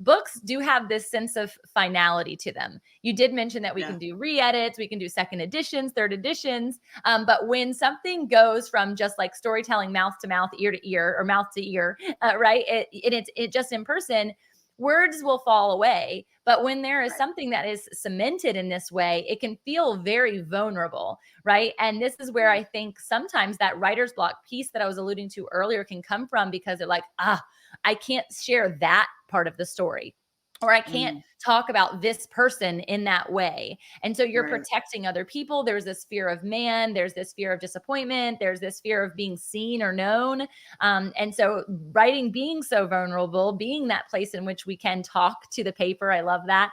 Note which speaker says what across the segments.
Speaker 1: books do have this sense of finality to them. You did mention that we can do re-edits, we can do second editions, third editions. But when something goes from just like storytelling mouth to mouth, ear to ear, or mouth to ear, right? It just in person, words will fall away. But when there is something that is cemented in this way, it can feel very vulnerable, right? And this is where I think sometimes that writer's block piece that I was alluding to earlier can come from, because they're like, I can't share that part of the story, or I can't talk about this person in that way. And so you're protecting other people. There's this fear of man. There's this fear of disappointment. There's this fear of being seen or known. And so writing being so vulnerable, being that place in which we can talk to the paper. I love that.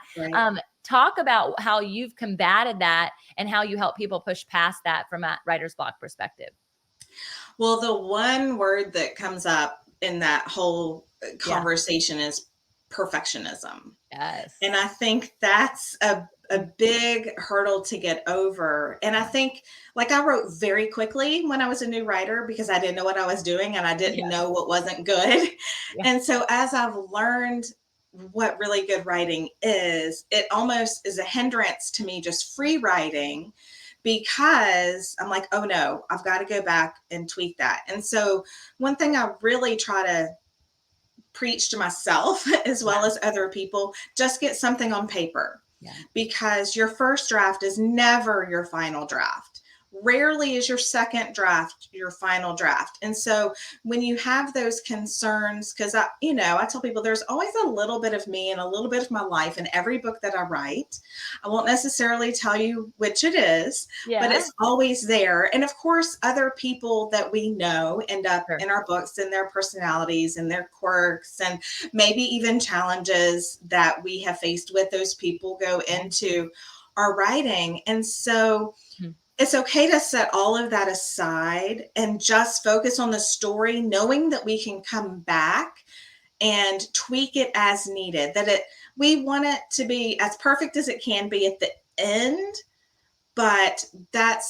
Speaker 1: Talk about how you've combated that and how you help people push past that from a writer's block perspective.
Speaker 2: Well, the one word that comes up in that whole conversation is perfectionism.
Speaker 1: Yes.
Speaker 2: And I think that's a big hurdle to get over. And I think, like, I wrote very quickly when I was a new writer because I didn't know what I was doing and I didn't know what wasn't good. And so as I've learned what really good writing is, it almost is a hindrance to me just free writing, because I'm like, oh no, I've got to go back and tweak that. And so one thing I really try to preach to myself as well as other people, just get something on paper, because your first draft is never your final draft. Rarely is your second draft your final draft. And so when you have those concerns, because I tell people there's always a little bit of me and a little bit of my life in every book that I write. I won't necessarily tell you which it is, but it's always there. And of course, other people that we know end up in our books, and their personalities and their quirks, and maybe even challenges that we have faced with those people go into our writing. And so it's okay to set all of that aside and just focus on the story, knowing that we can come back and tweak it as needed, we want it to be as perfect as it can be at the end, but that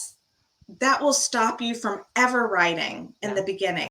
Speaker 2: will stop you from ever writing in the beginning.